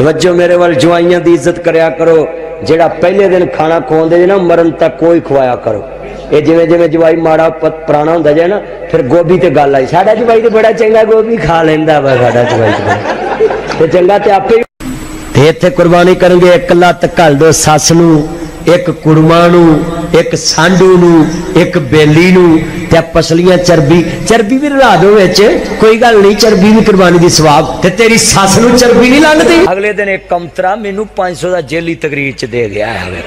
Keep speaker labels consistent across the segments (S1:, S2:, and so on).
S1: तवज्जो मेरे वाल जवाइयां दी इज्जत करया करो। जेड़ा पहले दिन खाना खवाते ना मरण तक कोई खवाया करो। ये जिवें जिवें जवाई माड़ा पुराना होंदा जाए ना फिर गोभी ते गल आई साडा जवाई तो बड़ा चंगा गोभी खा लैंदा वा साडा जवाई ते चंगा ते आपे ते इत्थे कुर्बानी करनगे। एक लत्त घल दो सस नूं, एक कुड़मा नूं, एक सांडू नूं, एक बेली नूं ते पसलियां चरबी भी रला दो विच, कोई गल नहीं, चरबी भी कुर्बानी दी सवाब ते तेरी सस नूं चरबी नहीं लगदी। अगले दिन एक कमतरा मैनू 500 दा जेली तकरीर च दे गया है।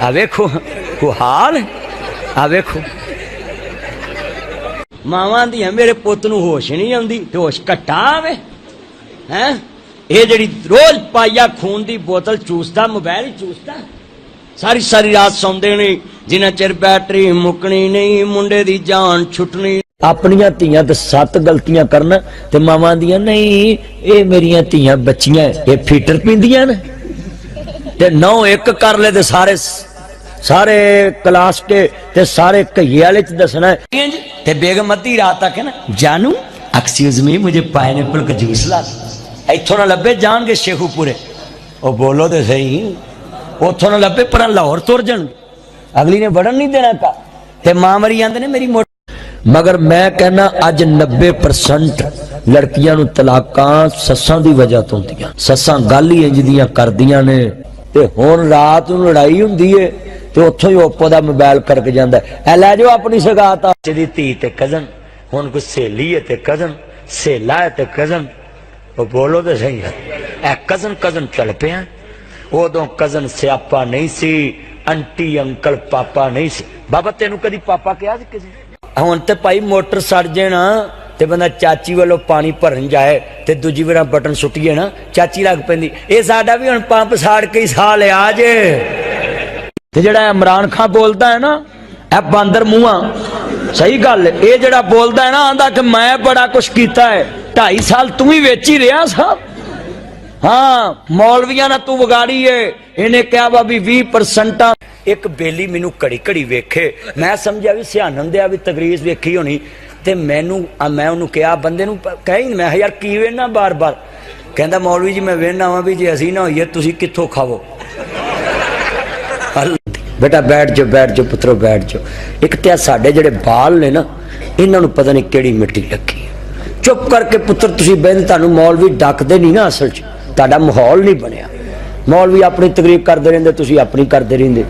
S1: आ वेखो को हाल, आ वेखो मावां दी मेरे पुत नूं होश नहीं आउंदी ते होश घट्टा आवे हैं। ये जिहड़ी रोज पाइया खून दी बोतल चूसदा, मोबाइल चूसदा, सारी सारी रात सौंदे नहीं, जिन्ना चिर बैटरी मुकनी नहीं, मुंडे दी जान छुटनी। अपनियां धीयां ते 7 गलतियां करना ते मावां दियां नहीं, ये मेरियां धीयां बच्चियां ये फीटर पींदियां ने ते 9 1 कर ले ते सारे क्लास के ते सारे कहिए वाले च दसना है। ते बेगम अद्धी रात तक है ना, जानू एक्सक्यूज मी मुझे पाइनएप्पल का जूस ला। इथों ना लभे जाणगे शेखूपुरे, ओ बोलो तो सही, उथों ना लभे पर लाहौर तुर जान, अगली ने बढ़न नहीं देना का ते मां मरी जांदे ने मेरी मोटी। मगर मैं कहना अज 90% लड़कियां नूं तलाकां सस्सां दी वजह तो होंदियां। सस्सां गल ही इंज दियां करदियां ने ते हुण रात नूं लड़ाई हुंदी है ते उत्थों ही ओप्पो दा मोबाइल करके जांदा है, लै जाओ अपनी सगात दी धी ते कजन, हुण कोई सहेली है ते कजन, सहेला है ते कजन, वो बोलो तो सही है। ए कजन चल पे हैं। उदों कजन स्यापा नहीं सी, आंटी अंकल पापा नहीं सी। बाबा तेनू कदी पापा कहा सी किसी? हुण ते भाई मोटर सड़ जाना ते बंदा चाची वालों पानी भरन जाए ते दूजी बार बटन सुट्टिए ना चाची लग पैंदी, ये साडा भी हुण पंप साड़ के साह लिया जे। ते जेड़ा इमरान खान बोलता है ना, ए बांदर मुंहा, सही गल है, ये जेड़ा बोलता है ना आंदा कि मैं बड़ा कुछ कीता है, 2.5 साल तू ही वेच ही रहा साहब। हाँ मौलविया ना तू विगाड़ी है। इन्हें क्या भाभी 20% एक बेली मैनू घड़ी घड़ी वेखे, मैं समझा भी सियानन दिया भी तकरीर वेखी होनी ते मैं उन्होंने कहा बंदे नूं कही मैं यार की वेना बार बार, कहता मौलवी जी मैं वेना वा भी जे असी ना होइए तुसीं कित्थों खावो। बेटा बैठ जाओ पुत्रो बैठ जाओ। एक तो साडे जेडे बाल ने ना इन्हां नूं पता नहीं किहड़ी मिट्टी लगी। चुप करके पुत्र तुसीं बहन, तुहानूं मौलवी डकदे नहीं ना, असल च तुहाडा माहौल नहीं बनया। मौलवी अपनी तकरीर करते रहिंदे, तुसीं अपनी करते रहिंदे।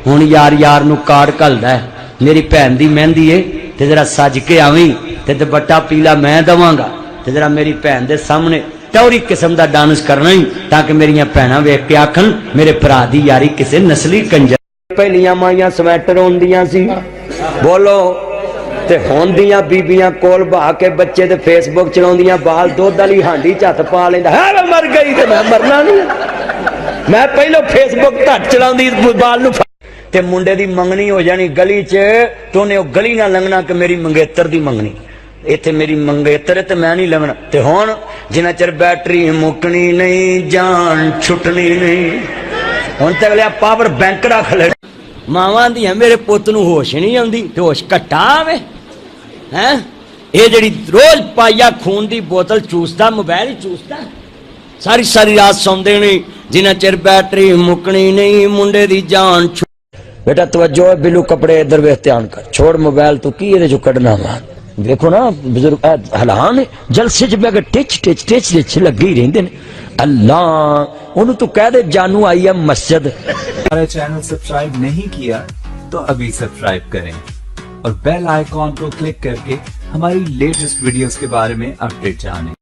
S1: हुण यार नूं कार्ड घल्लदा है, मेरी भैन दी मेहंदी है ते जरा सज के आवीं ते दुपट्टा पीला मैं दवांगा ते जरा मेरी भैन दे सामने टौरी किस्म दा डांस करना ही, ताकि मेरियां भैणां वेख के आखन मेरे भरा दी यारी किसे नस्ली कंजर। पहलियां माइयां स्वैटर होंदियां सी, बोलो ते हुण दियां बीबियां कोल बहा के बच्चे ते फेसबुक चलाउंदियां, बाल दुध वाली हांडी च हत्थ पा लैंदा है मैं मर गई ते मैं मरना नहीं, मैं पहलो फेसबुक घट चलाउंदी बाल नूं ते मुंडे दी मंगनी हो जानी गली च, तो उन्हें गली ना लंघना कि मेरी मंगेतर दी मंगनी, इत्थे मेरी मंगेतर है ते मैं नहीं लंघना। ते हुण जिन्ना चिर बैटरी मुकनी नहीं, जान छुटनी नहीं, हुण ते अगले पावर बैंक रख ले। मावां दी मेरे पुत नूं होश नहीं आउंदी ते होश घट्टा आवे हैं। ये जिहड़ी रोज पाइया खून दी बोतल चूसदा, मोबाइल चूसदा, सारी सारी रात सौंदे नहीं, जिन्ना चिर बैटरी मुकनी नहीं, मुंडे दी जान। बेटा तवज्जो है, बिलू कपड़े इधर वेख ध्यान कर, छोड़ मोबाइल तू की इहदे चों कढना वा। देखो ना बुजुर्ग हलान जलसे च मैं टिच लगे रहिंदे ने। अल्लाह उन्होंने तू कह दे जानू आई है मस्जिद।
S2: हमारा चैनल सब्सक्राइब नहीं किया तो अभी सब्सक्राइब करें और बेल आइकॉन को क्लिक करके हमारी लेटेस्ट वीडियोस के बारे में अपडेट जानें।